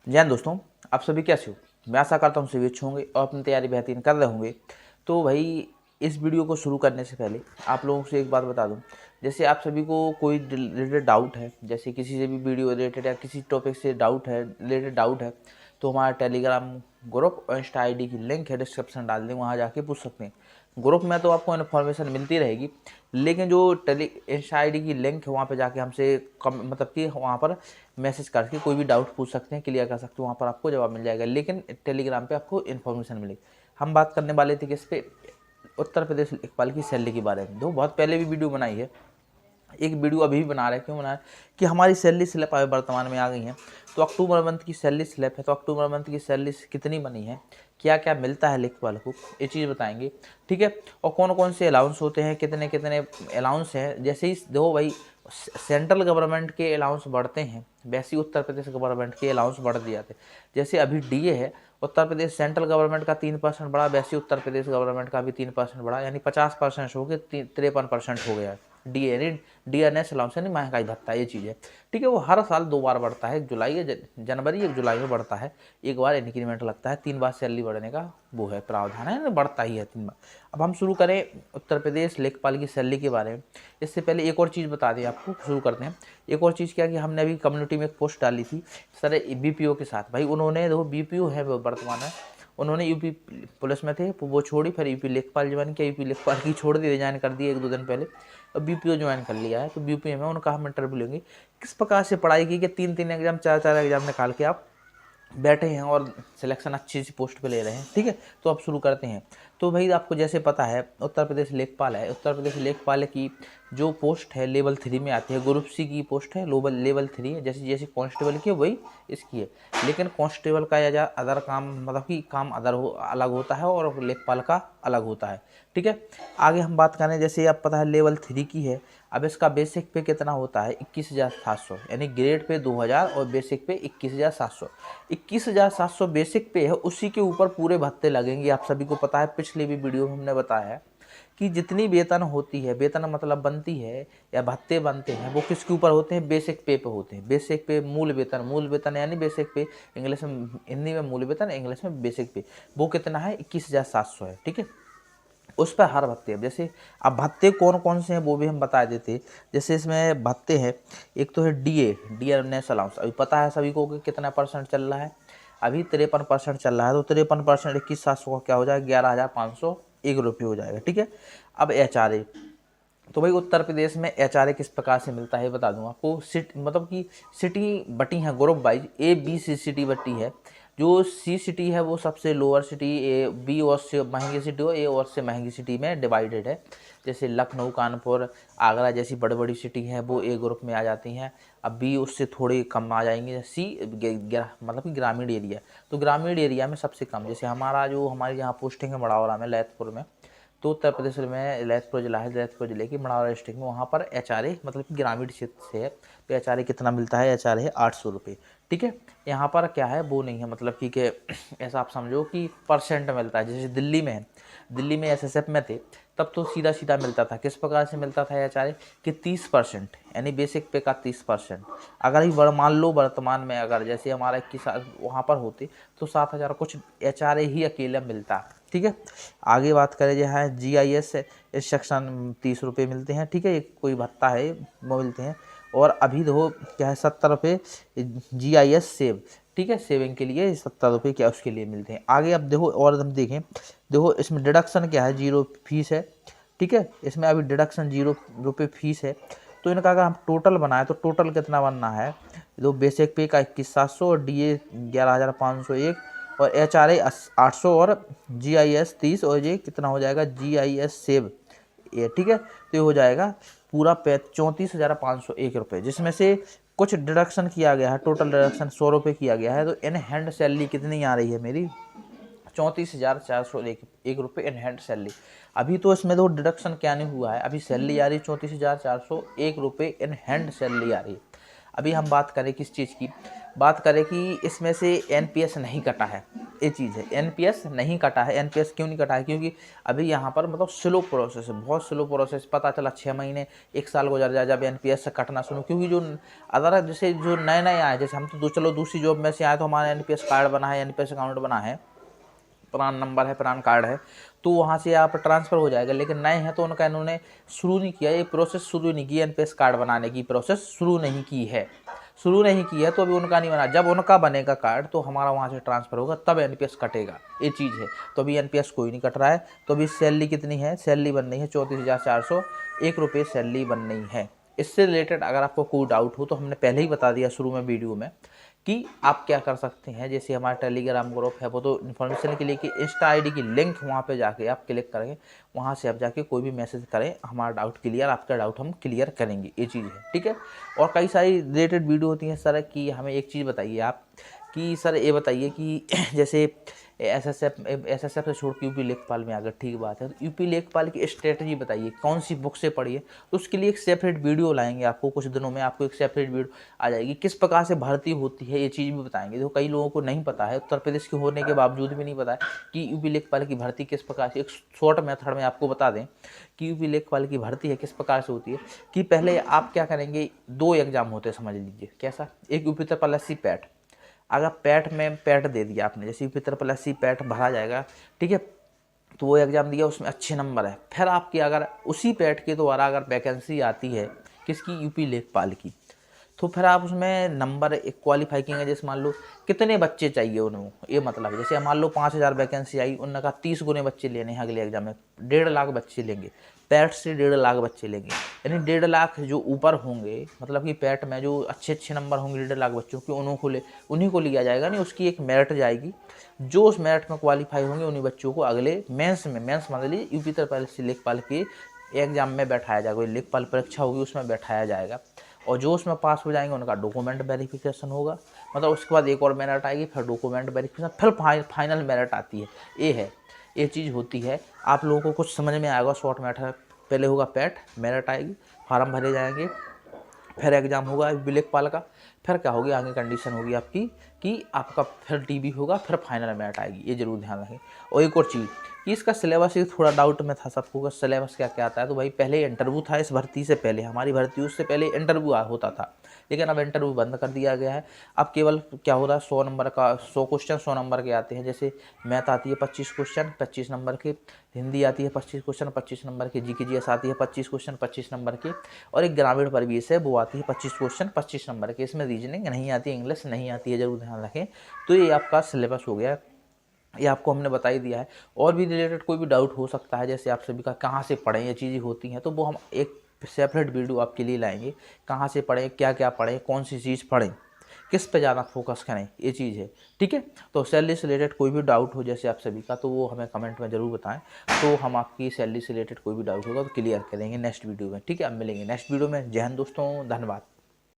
जय हिंद दोस्तों, आप सभी कैसे हो। मैं आशा करता हूँ सभी अच्छे होंगे और अपनी तैयारी बेहतरीन कर रहे होंगे। तो भाई इस वीडियो को शुरू करने से पहले आप लोगों से एक बात बता दूं। जैसे आप सभी को कोई रिलेटेड डाउट है, जैसे किसी से भी वीडियो रिलेटेड या किसी टॉपिक से डाउट है, रिलेटेड डाउट है, तो हमारा टेलीग्राम ग्रुप और इंस्टा आईडी की लिंक है, डिस्क्रिप्शन डाल दें, वहाँ जाके पूछ सकते हैं। ग्रुप में तो आपको इन्फॉर्मेशन मिलती रहेगी, लेकिन जो इंस्टा आईडी की लिंक है वहाँ पे जाके हमसे मतलब कि वहाँ पर मैसेज करके कोई भी डाउट पूछ सकते हैं, क्लियर कर सकते हैं, वहाँ पर आपको जवाब मिल जाएगा। लेकिन टेलीग्राम पे आपको इन्फॉर्मेशन मिलेगी। हम बात करने वाले थे किस पे, उत्तर प्रदेश लेखपाल की सैलरी के बारे में। दो बहुत पहले भी वीडियो बनाई है, एक वीडियो अभी भी बना रहे हैं। क्यों बना रहे हैं कि हमारी सैलरी स्लिप अभी वर्तमान में आ गई है। तो अक्टूबर मंथ की सैलरी स्लिप है, तो अक्टूबर मंथ की सैलरी कितनी बनी है, क्या क्या मिलता है लेखपाल को, ये चीज़ बताएंगे। ठीक है, और कौन कौन से अलाउंस होते हैं, कितने कितने अलाउंस हैं। जैसे ही देखो भाई, सेंट्रल गवर्नमेंट के अलाउंस बढ़ते हैं, वैसे ही उत्तर प्रदेश गवर्नमेंट के अलाउंस बढ़ दिए जाते हैं। जैसे अभी डीए है, उत्तर प्रदेश सेंट्रल गवर्नमेंट का 3% बढ़ा, वैसे ही उत्तर प्रदेश गवर्नमेंट का भी 3% बढ़ा, यानी 50% हो गए, 53% हो गया डी यानी डीएनएस अलाउंस यानी महंगाई भत्ता, ये चीज़ है। ठीक है, वो हर साल 2 बार बढ़ता है, एक जुलाई जनवरी, एक जुलाई में बढ़ता है, एक बार इंक्रीमेंट लगता है, 3 बार सैलरी बढ़ने का वो है प्रावधान है, बढ़ता ही है 3 बार। अब हम शुरू करें उत्तर प्रदेश लेखपाल की सैलरी के बारे में। इससे पहले एक और चीज़ बता दें आपको, शुरू करते हैं। एक और चीज़ क्या कि हमने अभी कम्युनिटी में एक पोस्ट डाली थी सर बीपीओ के साथ। भाई उन्होंने देखो बीपीओ है वो वर्तमान में, उन्होंने यूपी पुलिस में थे वो छोड़ी, फिर यूपी लेखपाल ज्वाइन किया, यूपी लेखपाल की छोड़ दी, रिजाइन कर दिया 1-2 दिन पहले। अब बीपीओ ज्वाइन कर लिया है, तो बीपीओ में उनका हम इंटरव्यू लेंगे। किस प्रकार से पढ़ाई की कि 3-3 एग्जाम, 4-4 एग्जाम निकाल के आप बैठे हैं और सिलेक्शन अच्छी सी पोस्ट पे ले रहे हैं। ठीक है, तो अब शुरू करते हैं। तो भाई आपको जैसे पता है उत्तर प्रदेश लेखपाल है, उत्तर प्रदेश लेखपाल की जो पोस्ट है लेवल 3 में आती है, ग्रुप सी की पोस्ट है, लेवल 3 है। जैसे जैसे कांस्टेबल की है वही इसकी है, लेकिन कांस्टेबल का या अदर काम मतलब कि काम अलग होता है और लेखपाल का अलग होता है। ठीक है, आगे हम बात करें, जैसे आप पता है लेवल 3 की है। अब इसका बेसिक पे कितना होता है, 21,700, यानी ग्रेड पे 2,000 और बेसिक पे 21,700। 21,700 बेसिक पे है, उसी के ऊपर पूरे भत्ते लगेंगे। आप सभी को पता है, पिछले भी वीडियो में हमने बताया है कि जितनी वेतन होती है, वेतन मतलब बनती है या भत्ते बनते हैं, वो किसके ऊपर होते हैं, बेसिक पे होते हैं। बेसिक पे मूल वेतन यानी बेसिक पे, इंग्लिश में, हिंदी में मूल वेतन, इंग्लिश में बेसिक पे, वो कितना है, 21,700 है। ठीक है, उस पर हर भत्ते। अब जैसे अब भत्ते कौन कौन से हैं वो भी हम बता देते। जैसे इसमें भत्ते हैं, एक तो है डीएनएस अलाउंस। अभी पता है सभी को कि कितना परसेंट चल रहा है, अभी 53% चल रहा है। तो 53% 21,700 का क्या हो जाएगा, 11,501 रुपये हो जाएगा। ठीक है, अब एचआरए, तो भाई उत्तर प्रदेश में एचआरए किस प्रकार से मिलता है बता दूं आपको। मतलब कि सिटी बटी है ग्रुप वाइज, ABC सिटी बटी है। जो सी सिटी है वो सबसे लोअर सिटी, ए बी और से महंगी सिटी हो, ए और से महंगी सिटी में डिवाइडेड है। जैसे लखनऊ, कानपुर, आगरा जैसी बड़ी बड़ी सिटी है वो ए ग्रुप में आ जाती हैं। अब बी उससे थोड़ी कम आ जाएंगे। सी मतलब कि ग्रामीण एरिया, तो ग्रामीण एरिया में सबसे कम। जैसे हमारी यहाँ पोस्टिंग है मढ़ौरा में, लैथपुर में, तो उत्तर प्रदेश में लैथपुर जिला है, लैथपुर जिले की मढ़ौरा डिस्ट्रिक्ट में, वहाँ पर एचआरए मतलब कि ग्रामीण क्षेत्र से है। तो एचआरए कितना मिलता है, एचआरए है 800 रुपये। ठीक है, यहाँ पर क्या है वो नहीं है, मतलब कि ऐसा आप समझो कि परसेंट मिलता है। जैसे दिल्ली में है, दिल्ली में एसएसएफ में थे तब तो सीधा सीधा मिलता था। किस प्रकार से मिलता था एचआरए कि 30%, यानी बेसिक पे का 30%। अगर ही मान लो वर्तमान में अगर जैसे हमारा 21 वहाँ पर होते तो 7,000 कुछ एचआरए ही अकेला मिलता। ठीक है, आगे बात करें जो है जीआईएस, इस सेक्शन 30 रुपये मिलते हैं। ठीक है, एक कोई भत्ता है वो मिलते हैं। और अभी देखो क्या है, 70 रुपये जीआईएस सेव। ठीक है, सेविंग के लिए 70 रुपये क्या उसके लिए मिलते हैं। आगे अब देखो और हम देखें, देखो इसमें डिडक्शन क्या है, 0 फीस है। ठीक है, इसमें अभी डिडक्शन 0 रुपये फीस है। तो इनका अगर हम टोटल बनाए तो टोटल कितना बनना है, जो बेसिक पे का 21,700 और डीए 11,501 और एचआरए 800 और जीआईएस 30 और ये कितना हो जाएगा जीआईएस सेव ये। ठीक है, तो ये हो जाएगा पूरा 34,501 रुपये, जिसमें से कुछ डिडक्शन किया गया है। टोटल डिडक्शन 100 रुपये किया गया है। तो इन हैंड सैलरी कितनी आ रही है मेरी, 34,401 रुपये इन हैंड सैलरी। अभी तो इसमें तो डिडक्शन क्या नहीं हुआ है, अभी सैलरी आ रही है 34,401 रुपये इन हैंड सैलरी आ रही है। अभी हम बात करें किस चीज़ की, बात करें कि इसमें से एनपीएस नहीं कटा है, ये चीज़ है, एनपीएस नहीं कटा है। एनपीएस क्यों नहीं कटा है? क्योंकि अभी यहाँ पर मतलब स्लो प्रोसेस है, बहुत स्लो प्रोसेस। पता चला 6 महीने 1 साल गुजर जाए जब एनपीएस से कटना शुरू, क्योंकि जो अदर जैसे जो नए नए आए, जैसे हम तो चलो दूसरी जॉब में से आए तो हमारा एनपीएस कार्ड बना है, एनपीएस अकाउंट बना है, प्रान नंबर है, प्रान कार्ड है, तो वहाँ से आप ट्रांसफ़र हो जाएगा। लेकिन नए हैं तो उनका इन्होंने शुरू नहीं किया, ये प्रोसेस शुरू नहीं की, एनपीएस कार्ड बनाने की प्रोसेस शुरू नहीं की है, तो अभी उनका नहीं बना। जब उनका बनेगा कार्ड तो हमारा वहाँ से ट्रांसफ़र होगा, तब एनपीएस कटेगा, ये चीज़ है। तो अभी एनपीएस कोई नहीं कट रहा है। तो अभी सैलरी कितनी है? सैलरी बन रही है 34,401 रुपये सैलरी बन रही है। इससे रिलेटेड अगर आपको कोई डाउट हो तो हमने पहले ही बता दिया शुरू में वीडियो में कि आप क्या कर सकते हैं। जैसे हमारा टेलीग्राम ग्रुप है, वो तो इन्फॉर्मेशन के लिए कि इंस्टा आईडी की लिंक वहाँ पे जाके आप क्लिक करेंगे, वहाँ से आप जाके कोई भी मैसेज करें, हमारा डाउट क्लियर, आपका डाउट हम क्लियर करेंगे, ये चीज़ है, ठीक है। और कई सारी रिलेटेड वीडियो होती हैं सर कि हमें एक चीज़ बताइए आप कि सर ये बताइए कि जैसे एसएसएफ से छोड़ के यूपी लेखपाल में आ गए, ठीक बात है, तो यूपी लेखपाल की स्ट्रेटजी बताइए, कौन सी बुक से पढ़िए, तो उसके लिए एक सेपरेट वीडियो लाएंगे आपको, कुछ दिनों में आपको एक सेपरेट वीडियो आ जाएगी। किस प्रकार से भर्ती होती है ये चीज़ भी बताएंगे। देखो कई लोगों को नहीं पता है, उत्तर प्रदेश के होने के बावजूद भी नहीं पता है कि यूपी लेखपाल की भर्ती किस प्रकार से, एक शॉर्ट मेथड में आपको बता दें कि यूपी लेखपाल की भर्ती है किस प्रकार से होती है। कि पहले आप क्या करेंगे, 2 एग्जाम होते हैं, समझ लीजिए कैसा। एक यूपी ट्रिपल एससी पैट, अगर पैट में पैट दे दिया आपने, जैसे यूपी ट्रिपल एससी पैट भरा जाएगा, ठीक है, तो वो एग्ज़ाम दिया, उसमें अच्छे नंबर है, फिर आपकी अगर उसी पैट के द्वारा अगर वैकेंसी आती है किसकी, यूपी लेखपाल की, तो फिर आप उसमें नंबर एक क्वालिफाई किए। जैसे मान लो कितने बच्चे चाहिए उन्हें, ये मतलब जैसे मान लो 5,000 वैकेंसी आई, उन्होंने कहा 30 गुने बच्चे लेने हैं अगले एग्जाम में, 1.5 लाख बच्चे लेंगे, पैट से 1.5 लाख बच्चे लेंगे। यानी 1.5 लाख जो ऊपर होंगे, मतलब कि पैट में जो अच्छे नंबर होंगे 1.5 लाख बच्चों के, उन्हीं को लिया जाएगा, नहीं उसकी एक मेरिट जाएगी। जो उस मेरिट में क्वालिफाई होंगे उन्हीं बच्चों को अगले मेंस मान लीजिए यूपी ट्रिपल एससी लेखपाल के एग्जाम में बैठाया जाएगा, लेखपाल परीक्षा होगी उसमें बैठाया जाएगा। और जो उसमें पास हो जाएंगे उनका डॉक्यूमेंट वेरिफिकेशन होगा, मतलब उसके बाद एक और मेरिट आएगी, फिर डॉक्यूमेंट वेरिफिकेशन, फिर फाइनल मेरिट आती है। ये चीज़ होती है। आप लोगों को कुछ समझ में आएगा शॉर्ट मेथड। पहले होगा पैट, मेरिट आएगी, फार्म भरे जाएंगे, फिर एग्ज़ाम होगा लेखपाल का, फिर क्या होगी आगे कंडीशन होगी आपकी कि आपका फिर टीबी होगा, फिर फाइनल मेरिट आएगी, ये जरूर ध्यान रखें। और एक और चीज़ कि इसका सिलेबस, ये थोड़ा डाउट में था सबको का सिलेबस क्या क्या आता है। तो भाई पहले इंटरव्यू था, इस भर्ती से पहले, हमारी भर्ती उससे पहले इंटरव्यू होता था, लेकिन अब इंटरव्यू बंद कर दिया गया है। अब केवल क्या हो रहा है, 100 नंबर का 100 क्वेश्चन 100 नंबर के आते हैं। जैसे मैथ आती है 25 क्वेश्चन 25 नंबर के, हिंदी आती है 25 क्वेश्चन 25 नंबर के, जीके जीएस आती है 25 क्वेश्चन 25 नंबर के, और एक ग्रामीण परिवेश है वो आती है 25 क्वेश्चन 25 नंबर के। इसमें रीजनिंग नहीं आती, इंग्लिश नहीं आती है, जरूर ध्यान रखें। तो ये आपका सिलेबस हो गया, ये आपको हमने बता ही दिया है। और भी रिलेटेड कोई भी डाउट हो सकता है, जैसे आप सभी का कहाँ से पढ़ें, ये चीज़ें होती हैं, तो वो हम एक सेपरेट वीडियो आपके लिए लाएंगे। कहाँ से पढ़ें, क्या क्या पढ़ें, कौन सी चीज़ पढ़ें, किस पे ज़्यादा फोकस करें, ये चीज़ है, ठीक है। तो सैलरी से रिलेटेड कोई भी डाउट हो जैसे आप सभी का, तो वो हमें कमेंट में ज़रूर बताएं, तो हम आपकी सैलरी से रिलेटेड कोई भी डाउट होगा तो क्लियर करेंगे नेक्स्ट वीडियो में, ठीक है। अब मिलेंगे नेक्स्ट वीडियो में। जय हिंद दोस्तों, धन्यवाद।